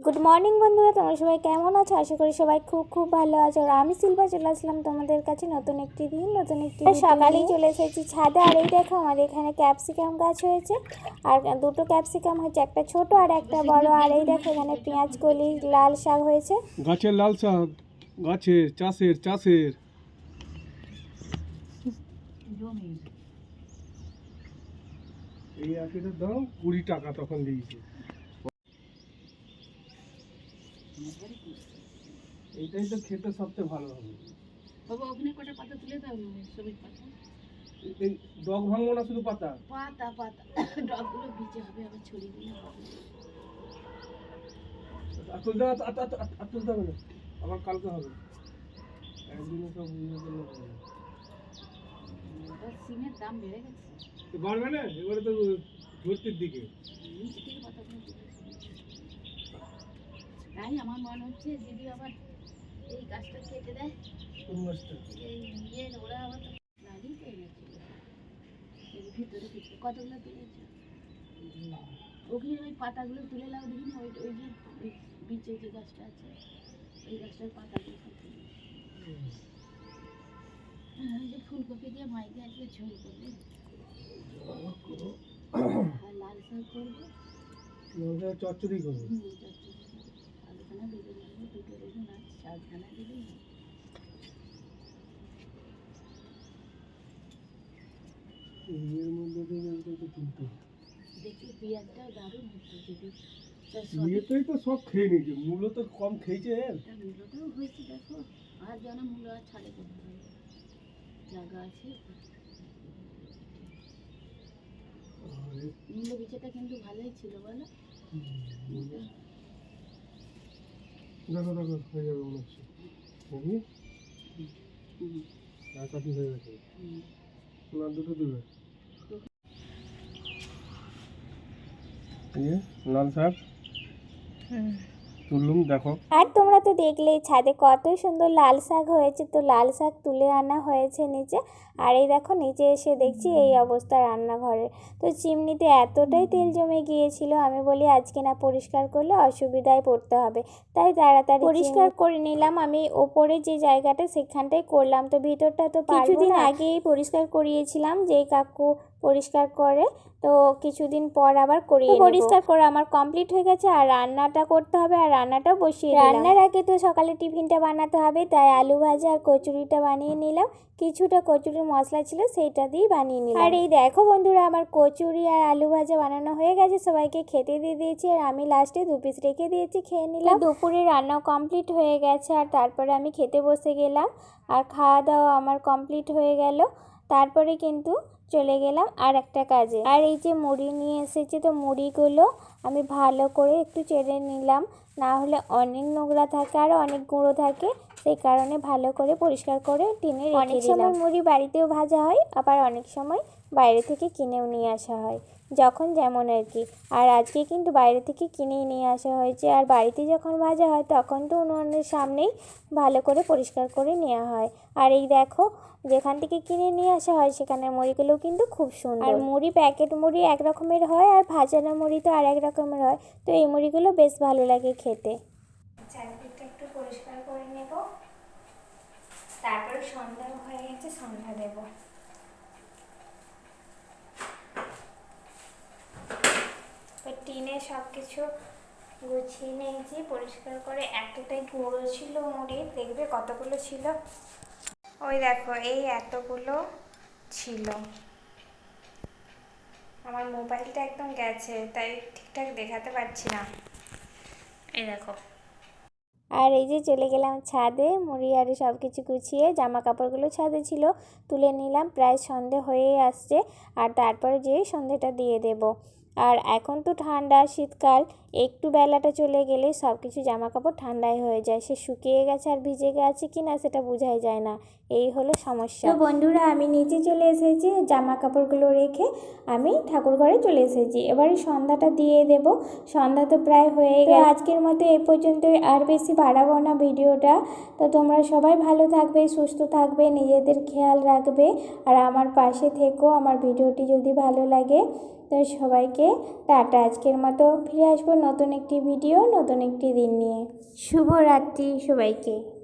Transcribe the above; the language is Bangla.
গুড মর্নিং বন্ধুরা, তোমরা সবাই কেমন আছো? আশা করি সবাই খুব খুব ভালো আছো। আর আমি শিল্পা চলে আসলাম তোমাদের কাছে নতুন একটি দিন, নতুন একটি সকালেই চলে এসেছি ছাদে। আর এই দেখো আমাদের এখানে ক্যাপসিকাম গাছ হয়েছে, আর দুটো ক্যাপসিকাম হয়েছে, একটা ছোট আর একটা বড়। আর এই দেখো এখানে পেঁয়াজ কলি, লাল শাক হয়েছে, গাছের লাল শাক, গাছের চাষের এই আখের দাম 20 টাকা তখন দিয়েছে। এইটাই তো খেতে সবচেয়ে ভালো হবে। বাবা ওখানে কটা পাতা তুলে দাও, সবুজ পাতা। এই ডগ ভাঙবো না, শুধু পাতা পাতা পাতা ডগগুলো ভিজে হবে, আবার ছড়িয়ে দিলে হবে। আর তুলতে হবে না, আবার কালকে হবে। একদিনে সব বুঝে করলে হবে। সিমের দাম বেড়ে গেছে, বাড়বে না এবারে তো ধরতির দিকে। নিচ থেকে পাতাগুলো তুলে তাই আমার মনে হচ্ছে যদি আবার এই গাছটা কেটে দেয়, কোন গাছটা? এই ওরা আবার তো লাগিয়ে তো এনেছিল এর ভিতরে ভিতরে কতগুলো তুলেছে। ওখানে ওই পাতাগুলো তুলে লাও দেখি না, ওই ওই যে বিচে যে গাছটা আছে ওই গাছটার পাতাগুলো তুলে। ওই যে ফুলকপি দিয়ে মাইকে আজকে ঝোল করবে, আর লাল শাক করবো, চচ্চড়ি করবো। আলুখানা বেগুন আলু দুটো বেগুন আর শাকখানা দিলেই এর মধ্যে থেকে একটু তুলতে দেখি পেঁয়াজটাও দারুণ হচ্ছে। যদি ইয়েতেই তো সব খেয়ে নিয়েছে, মূলো তো কম খেয়েছে। মূলটাও হয়েছে দেখো, আর যেন মূলো আর ছাড়ে করতে হবে, জায়গা আছে। মূলো বিচেটা কিন্তু ভালোই ছিল বলো। দেখো হয়ে যাবে মনে হচ্ছে। কাটি হয়ে গেছে, না দুটো দেবে। লাল শাক তুললুম, দেখো। আর তোমরা তো দেখলেই ছাদে কত সুন্দর লাল শাক হয়েছে। তো লাল শাক তুলে আনা হয়েছে নিচে, আর এই দেখো নিচে এসে দেখছি এই অবস্থা রান্নাঘরে। তো চিমনিতে এতটাই তেল জমে গিয়েছিল, আমি বলি আজকে না পরিষ্কার করলে অসুবিধায় পড়তে হবে, তাই তাড়াতাড়ি পরিষ্কার করে নিলাম। আমি ওপরে যে জায়গাটা সেখানটাই করলাম, তো ভিতরটা তো কিছুদিন আগেই পরিষ্কার করিয়েছিলাম, যেই কাকু পরিষ্কার করে, তো কিছুদিন পর আবার করিয়ে পরিষ্কার করে আমার কমপ্লিট হয়ে গেছে। আর রান্নাটা করতে হবে, আর রান্নাটাও বসিয়ে দিলাম। রান্নার আগে তো সকালে টিফিনটা বানাতে হবে, তাই আলু ভাজা আর কচুরিটা বানিয়ে নিলাম। কিছুটা কচুরির মশলা ছিল সেইটা দিয়ে বানিয়ে নিলাম। আর এই দেখো বন্ধুরা, আমার কচুরি আর আলু ভাজা বানানো হয়ে গেছে, সবাইকে খেতে দিয়ে দিয়েছি। আর আমি লাস্টে 2 পিস রেখে দিয়েছি, খেয়ে নিলাম। দুপুরে রান্নাও কমপ্লিট হয়ে গেছে, আর তারপরে আমি খেতে বসে গেলাম। আর খাওয়া দাওয়া আমার কমপ্লিট হয়ে গেল। তারপরে কিন্তু চলে গেলাম আর একটা কাজে। আর এই যে মুড়ি নিয়ে এসেছে, তো মুড়িগুলো আমি ভালো করে একটু চেড়ে নিলাম, না হলে অনেক নোংরা থাকে আর অনেক গুঁড়ো থাকে, সেই কারণে ভালো করে পরিষ্কার করে টিনে রেখে দিলাম। অনেক সময় মুড়ি বাড়িতেও ভাজা হয়, আবার অনেক সময় বাইরে থেকে কিনেও নিয়ে আসা হয়, যখন যেমন আর কি। আর আজকে কিন্তু বাইরে থেকে কিনেই নিয়ে আসা হয়েছে। আর বাড়িতে যখন ভাজা হয় তখন তো উনুনের সামনেই ভালো করে পরিষ্কার করে নেওয়া হয়। আর এই দেখো, যেখান থেকে কিনে নিয়ে আসা হয় সেখানের মুড়িগুলো কিন্তু খুব সুন্দর। আর মুড়ি প্যাকেট মুড়ি এক রকমের হয়, আর ভাজানো মুড়ি তো আর এক রকমের হয়। তো এই মুড়িগুলো বেশ ভালো লাগে খেতে। চারিদিকটা একটু পরিষ্কার করে নেব, তারপরে সন্ধ্যা হয়ে গেছে, সন্ধ্যা দেব। তো টিনে সব কিছু গুছিয়ে নিয়েছি পরিষ্কার করে। এতটাই গুঁড়ো ছিল মুড়ি, দেখবে কতগুলো ছিল, ওই দেখো এই এতগুলো ছিল। আমার মোবাইলটা একদম গেছে, তাই ঠিকঠাক দেখাতে পারছি না। এই দেখো। আর এই যে চলে গেলাম ছাদে, মুড়ি আর সব কিছু গুছিয়ে, জামা কাপড়গুলো ছাদে ছিল তুলে নিলাম। প্রায় সন্ধে হয়ে আসছে, আর তারপরে যেয়ে সন্ধেটা দিয়ে দেব। আর এখন তো ঠান্ডা শীতকাল, একটু বেলাটা চলে গেলে সব কিছু জামা কাপড় ঠান্ডাই হয়ে যায়, সে শুকিয়ে গেছে আর ভিজে গেছে কি না সেটা বোঝাই যায় না, এই হলো সমস্যা। তো বন্ধুরা, আমি নিচে চলে এসেছি, জামা কাপড়গুলো রেখে আমি ঠাকুর ঘরে চলে এসেছি। এবারে সন্ধ্যাটা দিয়ে দেব। সন্ধ্যা তো প্রায় হয়ে গেছে। আজকের মতো এ পর্যন্তই, আর বেশি বাড়াবো না ভিডিওটা। তো তোমরা সবাই ভালো থাকবে, সুস্থ থাকবে, নিজেদের খেয়াল রাখবে, আর আমার পাশে থেকো। আমার ভিডিওটি যদি ভালো লাগে তো সবাইকে টাটা। আজকের মতো ফিরে আসবো নতুন একটি ভিডিও, নতুন একটি দিন নিয়ে। শুভরাত্রি সবাইকে।